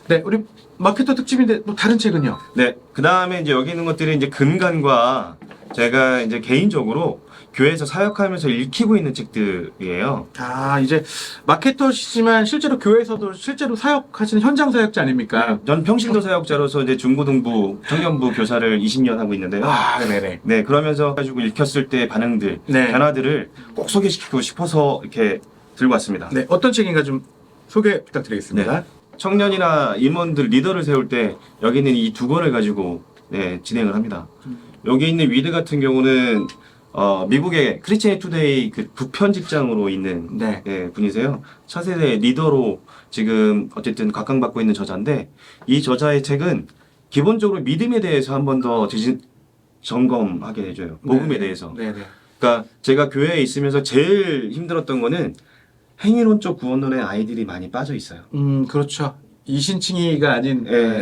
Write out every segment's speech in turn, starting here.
네, 우리 마케터 특집인데 뭐 다른 책은요? 네, 그 다음에 이제 여기 있는 것들이 이제 근간과 제가 이제 개인적으로 교회에서 사역하면서 읽히고 있는 책들이에요. 아, 이제 마케터시지만 실제로 교회에서도 실제로 사역하시는 현장 사역자 아닙니까? 전 평신도 사역자로서 이제 중고등부, 청년부 교사를 20년 하고 있는데요. 아, 네네. 네, 그러면서 가지고 읽혔을 때 반응들, 네. 변화들을 꼭 소개시키고 싶어서 이렇게 들고 왔습니다. 네, 어떤 책인가 좀 소개 부탁드리겠습니다. 네. 청년이나 임원들, 리더를 세울 때 여기 있는 이 두 권을 가지고 네, 진행을 합니다. 여기 있는 위드 같은 경우는 미국의 크리스천 투데이 그 부편집장으로 있는 네. 예, 분이세요. 차세대 리더로 지금 어쨌든 각광받고 있는 저자인데 이 저자의 책은 기본적으로 믿음에 대해서 한 번 더 점검하게 해줘요. 복음에 대해서. 네네. 그러니까 제가 교회에 있으면서 제일 힘들었던 거는 행위론적 구원론에 아이들이 많이 빠져 있어요. 그렇죠. 이신칭의가 아닌. 예.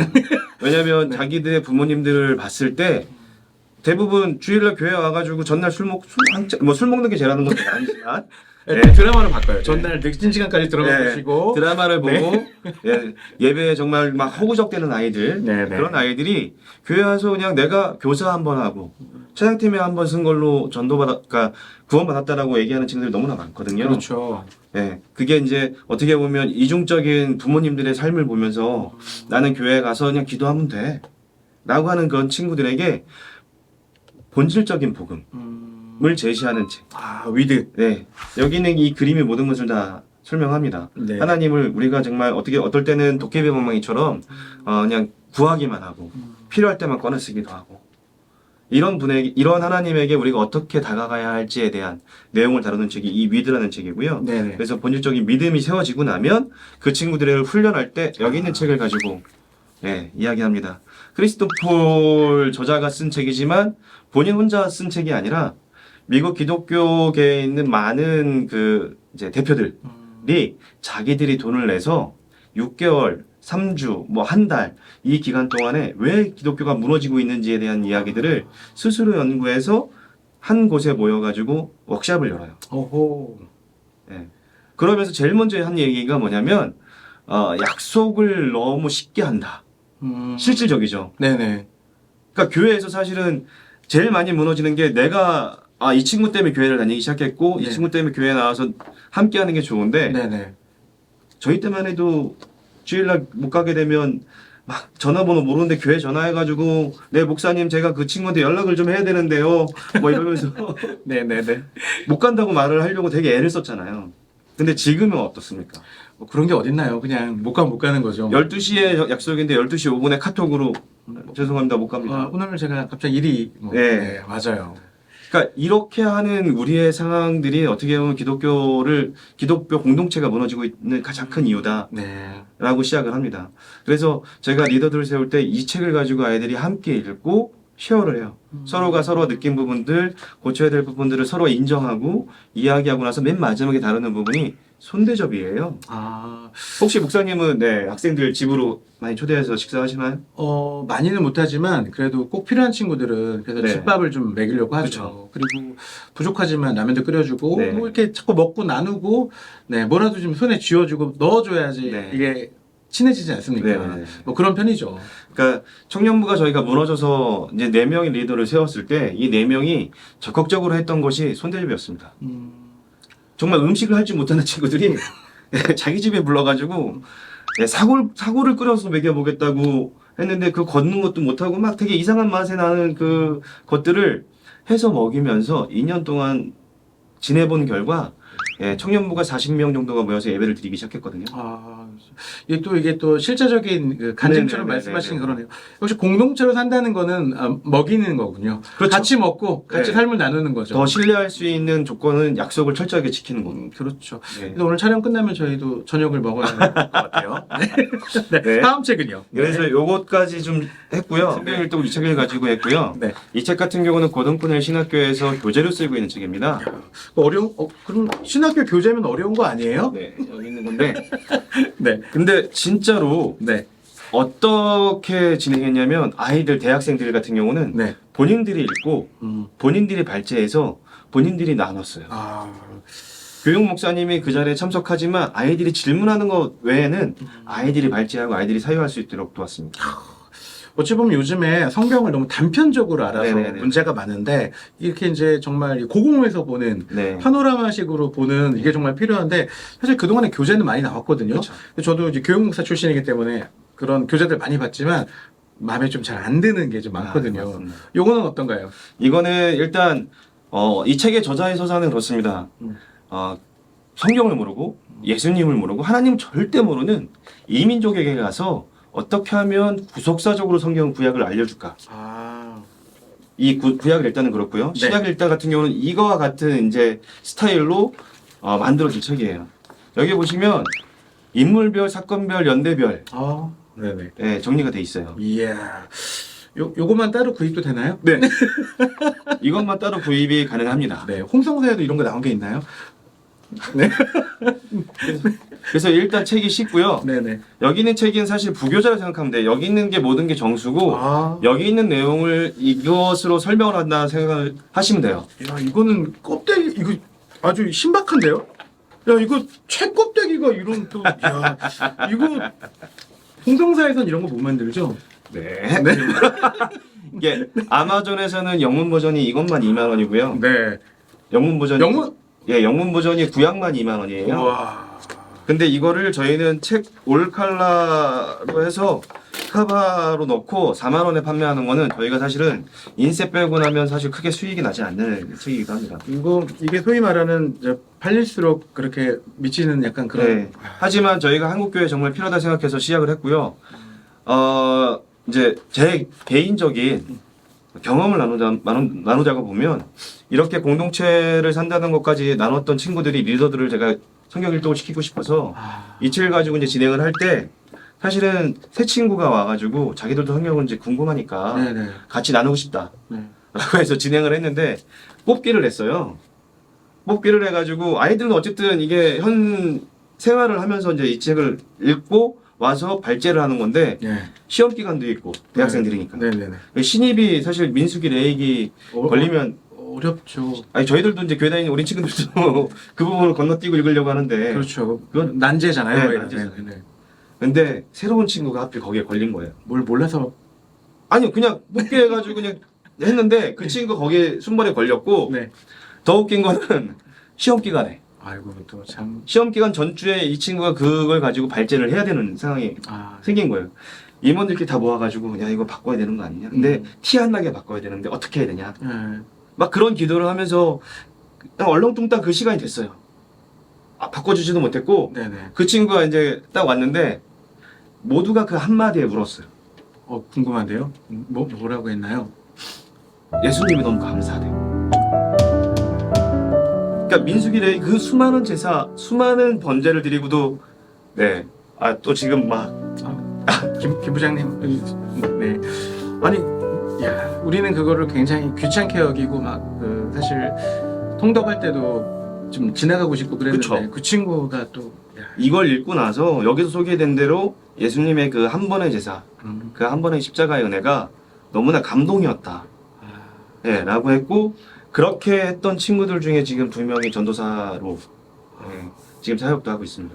왜냐면 자기들의 부모님들을 봤을 때 대부분 주일날 교회 와가지고 전날 술 먹는 게 제일 하는 것도 아니지만 네, 예. 드라마를 바꿔요. 전날 늦은 시간까지 들어가 예. 보시고. 드라마를 보고 네. 예배에 정말 막 허구적대는 아이들 네, 네. 그런 아이들이 교회 와서 그냥 내가 교사 한 번 하고 찬양팀에 한 번 쓴 걸로 그러니까 구원받았다라고 얘기하는 친구들이 너무나 많거든요. 그렇죠. 예, 그게 이제 어떻게 보면 이중적인 부모님들의 삶을 보면서 나는 교회에 가서 그냥 기도하면 돼 라고 하는 그런 친구들에게 본질적인 복음을 제시하는 책. 아, 위드. 네, 여기는 이 그림이 모든 것을 다 설명합니다. 네. 하나님을 우리가 정말 어떨 때는 도깨비방망이처럼 그냥 구하기만 하고 필요할 때만 꺼내 쓰기도 하고 이런 하나님에게 우리가 어떻게 다가가야 할지에 대한 내용을 다루는 책이 이 위드라는 책이고요. 네네. 그래서 본질적인 믿음이 세워지고 나면 그 친구들을 훈련할 때 여기 있는 책을 가지고 이야기합니다. 크리스토폴 저자가 쓴 책이지만 본인 혼자 쓴 책이 아니라 미국 기독교계에 있는 많은 그 이제 대표들이 자기들이 돈을 내서 6개월, 3주, 뭐 한 달 이 기간 동안에 왜 기독교가 무너지고 있는지에 대한 이야기들을 스스로 연구해서 한 곳에 모여가지고 워크숍을 열어요. 오호. 예. 그러면서 제일 먼저 한 얘기가 뭐냐면 약속을 너무 쉽게 한다. 실질적이죠. 네네. 그러니까 교회에서 사실은 제일 많이 무너지는 게 내가 이 친구 때문에 교회를 다니기 시작했고 네. 이 친구 때문에 교회 나와서 함께 하는 게 좋은데 네네. 저희 때만 해도 주일날 못 가게 되면 막 전화번호 모르는데 교회 전화해가지고 네 목사님 제가 그 친구한테 연락을 좀 해야 되는데요 뭐 이러면서 네네네. 못 간다고 말을 하려고 되게 애를 썼잖아요. 근데 지금은 어떻습니까? 뭐 그런 게 어딨나요? 그냥 못 가는 거죠. 12시에 약속인데 12시 5분에 카톡으로 죄송합니다 못 갑니다. 오늘 제가 갑자기 일이 네. 맞아요. 그러니까 이렇게 하는 우리의 상황들이 어떻게 보면 기독교 공동체가 무너지고 있는 가장 큰 이유다라고 네. 시작을 합니다. 그래서 제가 리더들을 세울 때 이 책을 가지고 아이들이 함께 읽고 쉐어를 해요. 서로가 서로 느낀 부분들, 고쳐야 될 부분들을 서로 인정하고 이야기하고 나서 맨 마지막에 다루는 부분이 손대접이에요. 아, 혹시 목사님은 학생들 집으로 많이 초대해서 식사하시나요? 많이는 못하지만 그래도 꼭 필요한 친구들은 그래서 네. 집밥을 좀 먹이려고 하죠. 그리고 부족하지만 라면도 끓여주고 네. 뭐 이렇게 자꾸 먹고 나누고 뭐라도 좀 손에 쥐어주고 넣어줘야지 네. 이게 친해지지 않습니까? 네. 뭐 그런 편이죠. 그러니까 청년부가 저희가 무너져서 이제 4명의 리더를 세웠을 때 이 4명이 적극적으로 했던 것이 손대접이었습니다. 정말 음식을 할 줄 못하는 친구들이 자기 집에 불러가지고 사고를 끓여서 먹여보겠다고 했는데 그 걷는 것도 못하고 막 되게 이상한 맛에 나는 그 것들을 해서 먹이면서 2년 동안 지내본 결과 청년부가 40명 정도가 모여서 예배를 드리기 시작했거든요. 이게 또 실제적인 그 간증처럼 네네네네네. 말씀하신 그러네요. 역시 공동체로 산다는 거는 먹이는 거군요. 그렇죠. 같이 먹고 같이 네. 삶을 나누는 거죠. 더 신뢰할 수 있는 조건은 약속을 철저하게 지키는 겁니다. 그렇죠. 네. 그래서 오늘 촬영 끝나면 저희도 저녁을 먹어야 할 것 같아요. 네. 네. 다음 책은요. 그래서 요것까지 좀 했고요. 성경일독 이 책을 가지고 했고요. 네. 이 책 같은 경우는 고등포넬 신학교에서 교재로 쓰이고 있는 책입니다. 그럼 신학교 교재면 어려운 거 아니에요? 네, 여기 있는 건데. 네. 근데 진짜로 네. 어떻게 진행했냐면 아이들, 대학생들 같은 경우는 네. 본인들이 읽고 본인들이 발제해서 본인들이 나눴어요. 아, 교육 목사님이 그 자리에 참석하지만 아이들이 질문하는 것 외에는 아이들이 발제하고 아이들이 사유할 수 있도록 도왔습니다. 어찌 보면 요즘에 성경을 너무 단편적으로 알아서 네네네. 문제가 많은데 이렇게 이제 정말 고공에서 보는 네. 파노라마식으로 보는 이게 정말 필요한데 사실 그동안에 교재는 많이 나왔거든요. 그렇죠. 근데 저도 이제 교육목사 출신이기 때문에 그런 교재들 많이 봤지만 마음에 좀 잘 안 드는 게 좀 많거든요. 맞습니다. 요거는 어떤가요? 이거는 일단 이 책의 저자의 서사는 그렇습니다. 성경을 모르고 예수님을 모르고 하나님을 절대 모르는 이민족에게 가서 어떻게 하면 구속사적으로 성경 구약을 알려줄까? 아, 이 구약을 일단은 그렇고요. 네. 신약 일다 같은 경우는 이거와 같은 이제 스타일로 만들어진 책이에요. 여기 보시면 인물별, 사건별, 연대별 네네. 예, 정리가 돼 있어요. 이야, 요거만 따로 구입도 되나요? 네. 이것만 따로 구입이 가능합니다. 네, 홍성사에도 이런 거 나온 게 있나요? 네, 그래서 일단 책이 쉽고요. 네네. 여기 있는 책은 사실 부교자라고 생각하면 돼요. 여기 있는 게 모든 게 정수고 아, 여기 있는 내용을 이것으로 설명을 한다 생각을 하시면 돼요. 야, 이거는 껍데기 이거 아주 신박한데요? 야, 이거 책 껍데기가 이런 또, 야, 이거 홍성사에선 이런 거 못 만들죠? 네. 이게 아마존에서는 영문 버전이 이것만 2만 원이고요. 네. 영문 버전이 영문? 예, 영문 버전이 구약만 2만 원이에요. 와. 근데 이거를 저희는 책 올칼라로 해서 카바로 넣고 4만 원에 판매하는 거는 저희가 사실은 인세 빼고 나면 사실 크게 수익이 나지 않는 책이기도 합니다. 이게 소위 말하는 이제 팔릴수록 그렇게 미치는 약간 그런. 네. 하지만 저희가 한국교회 정말 필요하다 생각해서 시작을 했고요. 이제 제 개인적인 경험을 나누자고 보면 이렇게 공동체를 산다는 것까지 나눴던 친구들이 리더들을 제가 성경 일독을 시키고 싶어서 아, 이 책을 가지고 이제 진행을 할 때 사실은 새 친구가 와가지고 자기들도 성경을 이제 궁금하니까 네네. 같이 나누고 싶다. 네. 라고 해서 진행을 했는데 뽑기를 했어요. 뽑기를 해가지고 아이들은 어쨌든 이게 현 생활을 하면서 이제 이 책을 읽고 와서 발제를 하는 건데 네. 시험 기간도 있고 대학생들이니까 네네네. 신입이 사실 민수기 레이기 걸리면 어렵죠. 아니 저희들도 이제 교회 다니는 우리 친구들도 그 부분을 건너뛰고 읽으려고 하는데 그렇죠. 그건 난제잖아요. 네, 난제죠. 네. 근데 새로운 친구가 하필 거기에 걸린 거예요. 뭘 몰라서. 아니요 그냥 뽑기 해가지고 그냥 했는데 그 친구가 거기에 순발에 걸렸고 네. 더 웃긴 거는 시험 기간에 아이고 또 참. 시험 기간 전주에 이 친구가 그걸 가지고 발제를 해야 되는 상황이 아, 생긴 거예요. 임원들끼리 다 모아가지고 야 이거 바꿔야 되는 거 아니냐? 근데 티 안 나게 바꿔야 되는데 어떻게 해야 되냐? 네. 막 그런 기도를 하면서 그냥 얼렁뚱땅 그 시간이 됐어요. 바꿔주지도 못했고 네네. 그 친구가 이제 딱 왔는데 모두가 그 한마디에 물었어요. 궁금한데요. 뭐라고 했나요? 예수님이 너무 감사하대. 그러니까 민수기의 그 수많은 제사, 수많은 번제를 드리고도 네. 또 지금 막 김 부장님. 네. 아니, 야, 우리는 그거를 굉장히 귀찮게 여기고 사실 통독할 때도 좀 지나가고 싶고 그랬는데 그쵸. 그 친구가 또 야, 이걸 읽고 나서 여기서 소개된 대로 예수님의 그 한 번의 제사, 그 한 번의 십자가의 은혜가 너무나 감동이었다. 네, 라고 했고 그렇게 했던 친구들 중에 지금 2명이 전도사로 지금 사역도 하고 있습니다.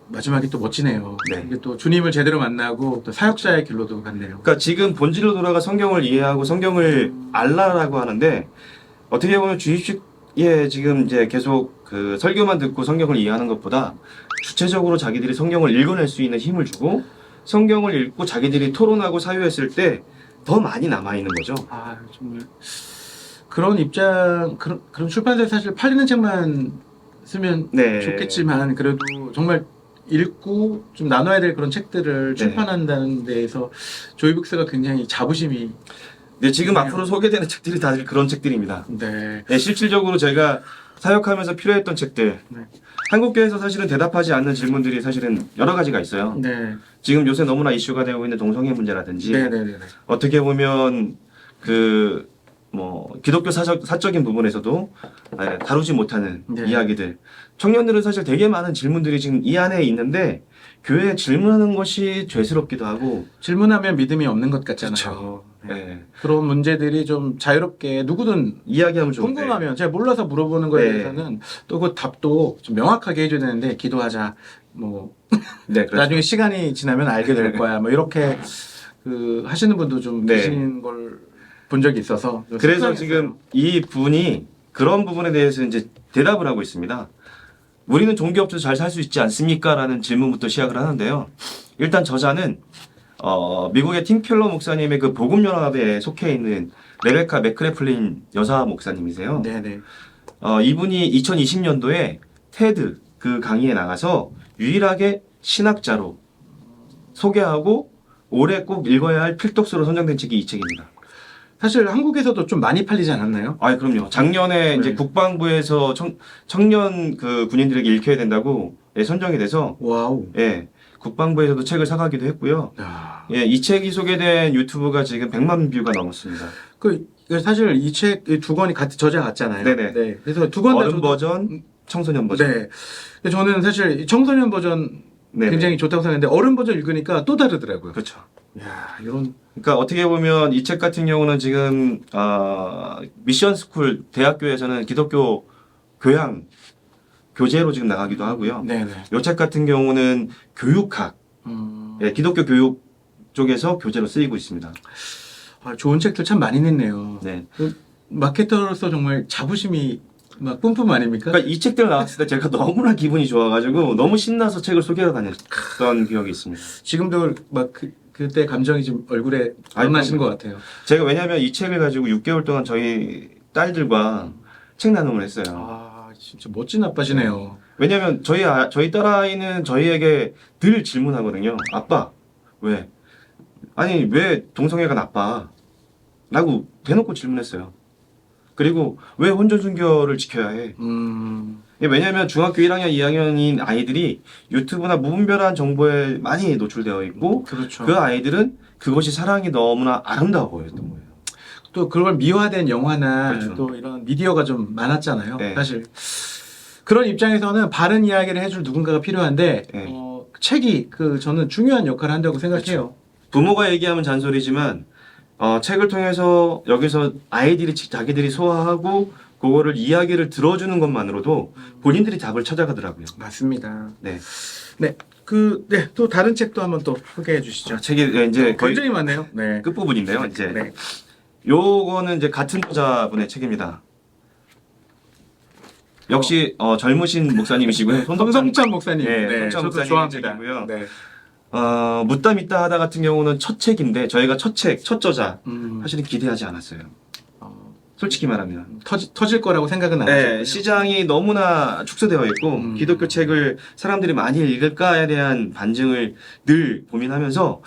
마지막에 또 멋지네요. 네. 이게 또 주님을 제대로 만나고 또 사역자의 길로도 갔네요. 그러니까 지금 본질로 돌아가 성경을 이해하고 성경을 알라라고 하는데 어떻게 보면 주입식에 지금 이제 계속 그 설교만 듣고 성경을 이해하는 것보다 주체적으로 자기들이 성경을 읽어낼 수 있는 힘을 주고 성경을 읽고 자기들이 토론하고 사유했을 때 더 많이 남아있는 거죠. 아, 정말 그런 입장, 그런 출판사에 사실 팔리는 책만 쓰면 네. 좋겠지만 그래도 정말 읽고 좀 나눠야 될 그런 책들을 네. 출판한다는 데에서 조이북스가 굉장히 자부심이. 네, 지금 앞으로 소개되는 책들이 다 그런 책들입니다. 네. 네, 실질적으로 제가 사역하면서 필요했던 책들. 네. 한국교회에서 사실은 대답하지 않는 질문들이 사실은 여러 가지가 있어요. 네. 지금 요새 너무나 이슈가 되고 있는 동성애 문제라든지 네네네. 어떻게 보면 그 뭐 기독교 사적인 부분에서도 다루지 못하는 네. 이야기들. 청년들은 사실 되게 많은 질문들이 지금 이 안에 있는데 교회에 질문하는 것이 죄스럽기도 하고. 질문하면 믿음이 없는 것 같잖아요. 그쵸. 네. 네. 그런 문제들이 좀 자유롭게 누구든 이야기하면 좋은데. 궁금하면 제가 몰라서 물어보는 거에 네. 대해서는 또 그 답도 좀 명확하게 해줘야 되는데 기도하자 뭐 네, 그렇죠. 나중에 시간이 지나면 알게 될 거야 뭐 이렇게 그 하시는 분도 좀 네. 계신 걸 본 적이 있어서 좀 그래서 속상했어요. 지금 이 분이 그런 부분에 대해서 이제 대답을 하고 있습니다. 우리는 종교 없이도 잘 살 수 있지 않습니까? 라는 질문부터 시작을 하는데요. 일단 저자는 미국의 팀 켈러 목사님의 그 복음연합에 속해 있는 레베카 맥크래플린 여사 목사님이세요. 네네. 이분이 2020년도에 테드 그 강의에 나가서 유일하게 신학자로 소개하고 올해 꼭 읽어야 할 필독서로 선정된 책이 이 책입니다. 사실 한국에서도 좀 많이 팔리지 않았나요? 아, 그럼요. 작년에 네. 이제 국방부에서 청년 그 군인들에게 읽혀야 된다고 선정이 돼서 와우. 예, 국방부에서도 책을 사가기도 했고요. 야. 예, 이 책이 소개된 유튜브가 지금 100만 뷰가 넘었습니다. 이거 사실 이 책 두 권이 같이 저자 같잖아요. 네네. 네. 그래서 두 권 다 어른 버전, 청소년 버전. 네. 근데 저는 사실 이 청소년 버전 네네. 굉장히 좋다고 생각했는데 어른 버전 읽으니까 또 다르더라고요. 그렇죠. 야, 이런 그러니까 어떻게 보면 이 책 같은 경우는 지금 미션 스쿨 대학교에서는 기독교 교양 교재로 지금 나가기도 하고요. 네네. 이 책 같은 경우는 교육학, 예, 기독교 교육 쪽에서 교재로 쓰이고 있습니다. 아, 좋은 책들 참 많이 냈네요. 네. 그 마케터로서 정말 자부심이 막 뿜뿜 아닙니까? 그러니까 이 책들 나왔을 때 제가 너무나 기분이 좋아가지고 너무 신나서 책을 소개하러 다녔던 기억이 있습니다. 지금도 막 그때 감정이 좀 얼굴에 아니, 드러나신 것 같아요. 제가 왜냐하면 이 책을 가지고 6개월 동안 저희 딸들과 책 나눔을 했어요. 아, 진짜 멋진 아빠시네요. 왜냐하면 저희 딸아이는 저희에게 늘 질문하거든요. 아빠, 왜? 아니, 왜 동성애가 나빠? 라고 대놓고 질문했어요. 그리고 왜 혼전순교를 지켜야 해? 왜냐하면 중학교 1학년, 2학년인 아이들이 유튜브나 무분별한 정보에 많이 노출되어 있고 그렇죠. 그 아이들은 그것이 사랑이 너무나 아름다워 보였던 거예요. 또 그걸 미화된 영화나 그렇죠. 또 이런 미디어가 좀 많았잖아요. 네. 사실 그런 입장에서는 바른 이야기를 해줄 누군가가 필요한데 네. 책이 저는 중요한 역할을 한다고 생각해요. 부모가 얘기하면 잔소리지만 책을 통해서 여기서 아이들이 자기들이 소화하고 그거를 이야기를 들어주는 것만으로도 본인들이 답을 찾아가더라고요. 맞습니다. 네. 네. 또 다른 책도 한번 또 소개해 주시죠. 책이 이제 거의 굉장히 많네요. 네. 끝부분인데요. 이제 네. 요거는 이제 같은 저자분의 책입니다. 역시 젊으신 목사님이시고요. 손성찬 목사님. 네, 네, 손성찬 저도 목사님 좋아합니다. 책이고요. 네. 묻다 믿다 하다 같은 경우는 첫 책인데 저희가 첫 저자 사실은 기대하지 않았어요. 솔직히 말하면. 터질 거라고 생각은 안 네, 하셨군요. 시장이 너무나 축소되어 있고 기독교 책을 사람들이 많이 읽을까에 대한 반증을 늘 고민하면서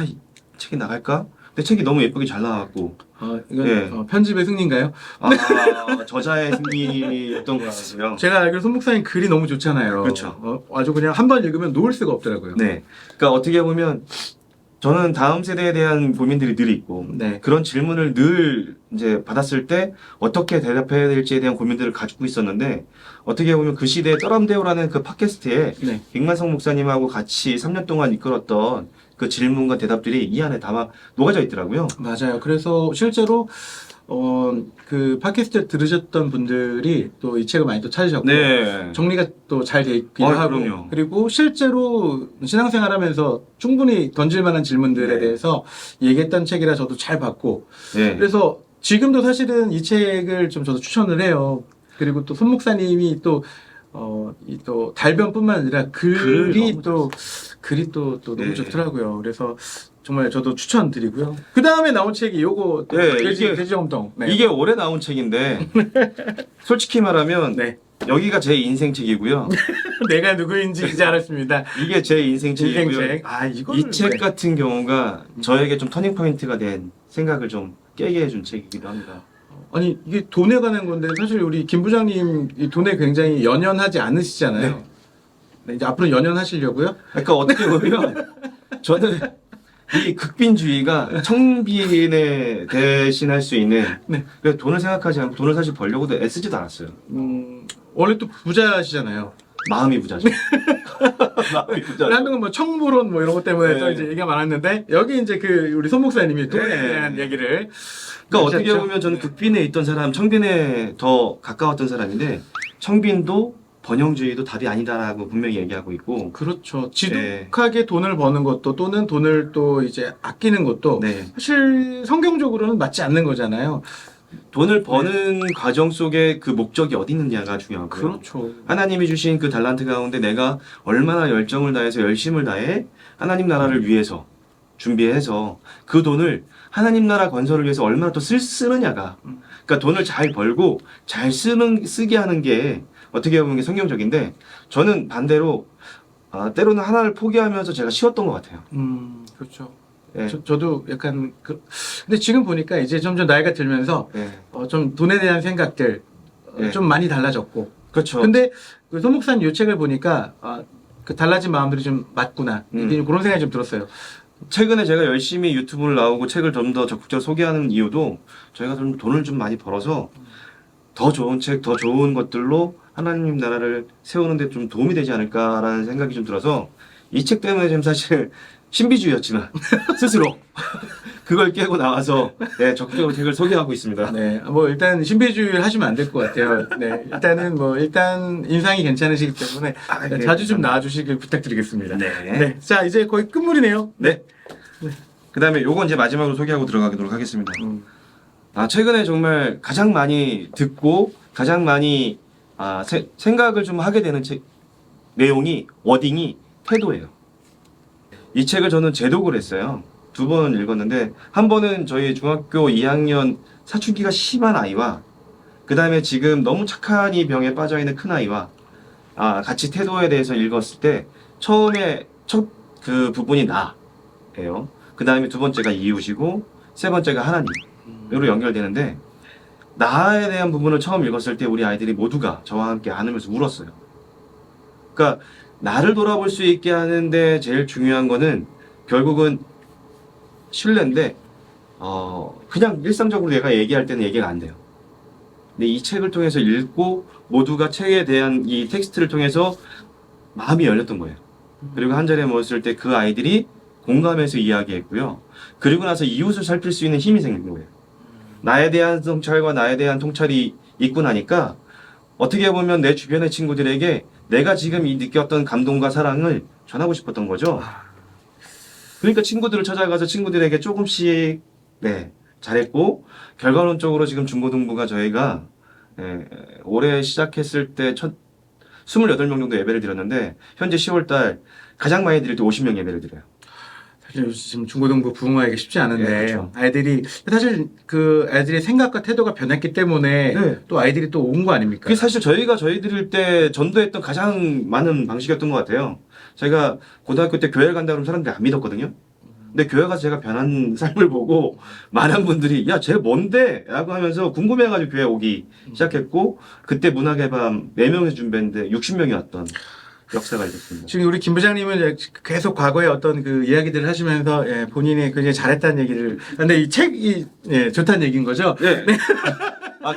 이 책이 나갈까? 근데 책이 너무 예쁘게 잘 나왔고 이건 네. 편집의 승리인가요? 저자의 승리였던 것 같고요. 제가 알기로 손 목사님 글이 너무 좋잖아요. 그렇죠. 아주 그냥 한 번 읽으면 놓을 수가 없더라고요. 네, 그러니까 어떻게 보면 저는 다음 세대에 대한 고민들이 늘 있고 네. 그런 질문을 늘 이제 받았을 때 어떻게 대답해야 될지에 대한 고민들을 가지고 있었는데 어떻게 보면 그 시대의 떠람대오라는 그 팟캐스트에 네. 백만성 목사님하고 같이 3년 동안 이끌었던 그 질문과 대답들이 이 안에 담아 녹아져 있더라고요. 맞아요. 그래서 실제로 그 팟캐스트 들으셨던 분들이 또 이 책을 많이 또 찾으셨고 네. 정리가 또 잘 돼 있기도 하고 그럼요. 그리고 실제로 신앙생활하면서 충분히 던질 만한 질문들에 네. 대해서 얘기했던 책이라 저도 잘 봤고 네. 그래서 지금도 사실은 이 책을 좀 저도 추천을 해요. 그리고 또 손 목사님이 또 달변뿐만 아니라 글이 또 너무 네. 좋더라고요. 그래서 정말 저도 추천드리고요. 그 다음에 나온 책이 요거 네, 돼지엄동. 네. 이게 올해 나온 책인데 솔직히 말하면 네. 여기가 제 인생 책이고요. 내가 누구인지 이제 알았습니다. 이게 제 인생 책이고요. 인생책. 이걸 이 책 같은 경우가 저에게 좀 터닝 포인트가 된 생각을 좀 깨게 해준 책이기도 합니다. 아니 이게 돈에 관한 건데 사실 우리 김 부장님 이 돈에 굉장히 연연하지 않으시잖아요. 네, 이제 앞으로 연연하시려고요? 그러니까 어떻게 보면 저는 이 극빈주의가 청빈에 대신할 수 있는 네. 그래서 돈을 생각하지 않고 돈을 사실 벌려고도 애쓰지도 않았어요. 원래 또 부자시잖아요. 마음이 부자죠. 마음이 부자죠. 한동안 뭐 청부론 뭐 이런 것 때문에 네. 또 이제 얘기가 많았는데 여기 이제 그 우리 손 목사님이 돈에 네. 대한 얘기를 그러니까 어떻게 하셨죠? 보면 저는 극빈에 있던 사람, 청빈에 더 가까웠던 사람인데 청빈도 번영주의도 답이 아니다라고 분명히 얘기하고 있고. 그렇죠. 지독하게 돈을 버는 것도 또는 돈을 또 이제 아끼는 것도 네. 사실 성경적으로는 맞지 않는 거잖아요. 돈을 버는 과정 속에 그 목적이 어디 있느냐가 중요하고요. 그렇죠. 하나님이 주신 그 달란트 가운데 내가 얼마나 열정을 다해서 열심을 다해 하나님 나라를 위해서 준비해서 그 돈을 하나님 나라 건설을 위해서 얼마나 또 쓰느냐가. 그러니까 돈을 잘 벌고 잘 쓰게 하는 게 어떻게 보면 성경적인데 저는 반대로 때로는 하나를 포기하면서 제가 쉬웠던 것 같아요. 그렇죠. 예. 저도 약간 근데 지금 보니까 이제 점점 나이가 들면서 예. 좀 돈에 대한 생각들 예. 좀 많이 달라졌고. 그렇죠. 근데 그 손목사님 요 책을 보니까 그 달라진 마음들이 좀 맞구나. 이게 그런 생각이 좀 들었어요. 최근에 제가 열심히 유튜브를 나오고 책을 좀 더 적극적으로 소개하는 이유도 저희가 좀 돈을 좀 많이 벌어서 더 좋은 책, 더 좋은 것들로 하나님 나라를 세우는데 좀 도움이 되지 않을까라는 생각이 좀 들어서 이 책 때문에 지금 사실 신비주의였지만 스스로 그걸 깨고 나와서 네, 적극적으로 책을 소개하고 있습니다. 네, 뭐 일단 신비주의를 하시면 안 될 것 같아요. 네, 일단은 뭐 일단 인상이 괜찮으시기 때문에 네, 자주 좀 나와주시길 부탁드리겠습니다. 네. 네, 자 이제 거의 끝물이네요. 네. 그 다음에 요건 이제 마지막으로 소개하고 들어가도록 하겠습니다. 최근에 정말 가장 많이 듣고 가장 많이 생각을 좀 하게 되는 책 내용이 워딩이 태도예요. 이 책을 저는 재독을 했어요. 2번 읽었는데 한 번은 저희 중학교 2학년 사춘기가 심한 아이와 그 다음에 지금 너무 착한 이 병에 빠져있는 큰 아이와 같이 태도에 대해서 읽었을 때 처음에 첫 그 부분이 나예요. 그 다음에 2번째가 이웃이고 3번째가 하나님으로 연결되는데 나에 대한 부분을 처음 읽었을 때 우리 아이들이 모두가 저와 함께 안으면서 울었어요. 그러니까 나를 돌아볼 수 있게 하는데 제일 중요한 거는 결국은 신뢰인데 그냥 일상적으로 내가 얘기할 때는 얘기가 안 돼요. 근데 이 책을 통해서 읽고 모두가 책에 대한 이 텍스트를 통해서 마음이 열렸던 거예요. 그리고 한 자리에 모였을 때 그 아이들이 공감해서 이야기했고요. 그리고 나서 이웃을 살필 수 있는 힘이 생긴 거예요. 나에 대한 통찰과 나에 대한 통찰이 있고 나니까 어떻게 보면 내 주변의 친구들에게 내가 지금 이 느꼈던 감동과 사랑을 전하고 싶었던 거죠. 그러니까 친구들을 찾아가서 친구들에게 조금씩 잘했고 결과론적으로 지금 중고등부가 저희가 올해 시작했을 때 28명 정도 예배를 드렸는데 현재 10월달 가장 많이 드릴 때 50명 예배를 드려요. 사실 지금 중고등부 부흥하기가 쉽지 않은데 그렇죠. 아이들이 사실 그 아이들의 생각과 태도가 변했기 때문에 또 아이들이 또 온 거 아닙니까? 그게 사실 저희가 저희 드릴 때 전도했던 가장 많은 방식이었던 것 같아요. 제가 고등학교 때 교회 간다 그러면 사람들이 안 믿었거든요. 근데 교회 가서 제가 변한 삶을 보고 많은 분들이 야, 쟤 뭔데? 라고 하면서 궁금해가지고 교회 오기 시작했고 그때 문학의 밤 4명에서 준비했는데 60명이 왔던 역사가 있었습니다. 지금 우리 김 부장님은 계속 과거의 어떤 그 이야기들을 하시면서 본인이 굉장히 잘했다는 얘기를 근데 이 책이 좋다는 얘기인 거죠? 네.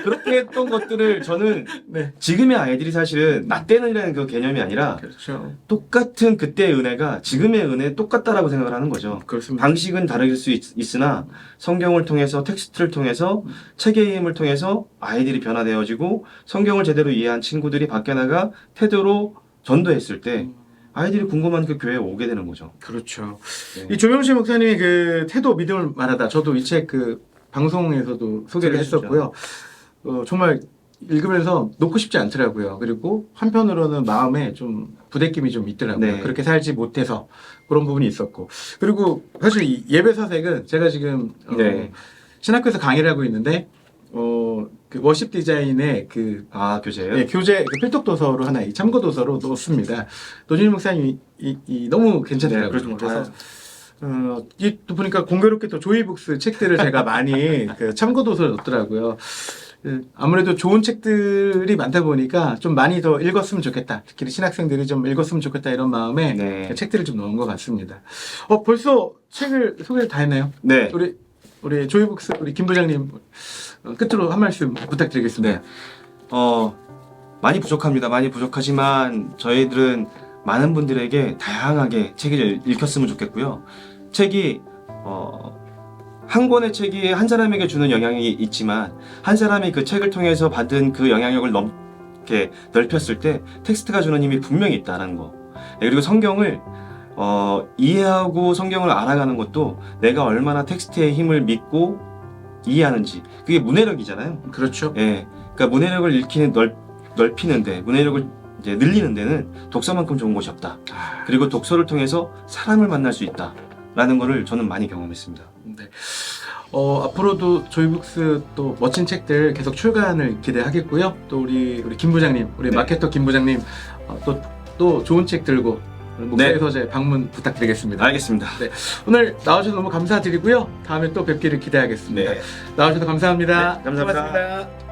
그렇게 했던 것들을 저는 네. 지금의 아이들이 사실은 나 때는이라는 그 개념이 아니라 그렇죠. 똑같은 그때의 은혜가 지금의 은혜 똑같다라고 생각을 하는 거죠. 그렇습니다. 방식은 다를 수 있으나 성경을 통해서 텍스트를 통해서 책의 힘을 통해서 아이들이 변화되어지고 성경을 제대로 이해한 친구들이 밖에 나가 태도로 전도했을 때 아이들이 궁금한 그 교회에 오게 되는 거죠. 그렇죠. 네. 이 조명실 목사님의 그 태도 믿음을 말하다. 저도 이 책 그 방송에서도 소개를 했었고요. 정말 읽으면서 놓고 싶지 않더라고요. 그리고 한편으로는 마음에 좀 부대낌이 좀 있더라고요. 네. 그렇게 살지 못해서 그런 부분이 있었고. 그리고 사실 이 예배 사색은 제가 지금 신학교에서 강의를 하고 있는데 그 워십 디자인의 그 교재예요? 교재 그 필독 도서로 하나 이 참고 도서로 넣었습니다. 노진희 목사님이 너무 괜찮더라고요. 그렇죠. 그래서 또 보니까 공교롭게 또 조이북스 책들을 제가 많이 그 참고 도서를 넣더라고요. 아무래도 좋은 책들이 많다 보니까 좀 많이 더 읽었으면 좋겠다. 특히 신학생들이 좀 읽었으면 좋겠다 이런 마음에 네. 책들을 좀 넣은 것 같습니다. 벌써 책을 소개를 다 했나요? 네. 우리 조이북스 우리 김 부장님 끝으로 한 말씀 부탁드리겠습니다. 네. 많이 부족합니다. 많이 부족하지만 저희들은 많은 분들에게 다양하게 책을 읽혔으면 좋겠고요. 책이 한 권의 책이 한 사람에게 주는 영향이 있지만 한 사람이 그 책을 통해서 받은 그 영향력을 이렇게 넓혔을 때 텍스트가 주는 힘이 분명히 있다는 거. 네, 그리고 성경을 이해하고 성경을 알아가는 것도 내가 얼마나 텍스트의 힘을 믿고 이해하는지, 그게 문해력이잖아요. 그렇죠. 예, 그러니까 문해력을 넓히는데, 문해력을 이제 늘리는 데는 독서만큼 좋은 곳이 없다. 그리고 독서를 통해서 사람을 만날 수 있다라는 거를 저는 많이 경험했습니다. 네. 앞으로도 조이북스 또 멋진 책들 계속 출간을 기대하겠고요. 또 우리 김 부장님, 우리 네. 마케터 김 부장님 또 좋은 책 들고 목소리 네. 서재 방문 부탁드리겠습니다. 알겠습니다. 네. 오늘 나와주셔서 너무 감사드리고요. 다음에 또 뵙기를 기대하겠습니다. 네. 나와주셔서 감사합니다. 네, 감사합니다. 고맙습니다.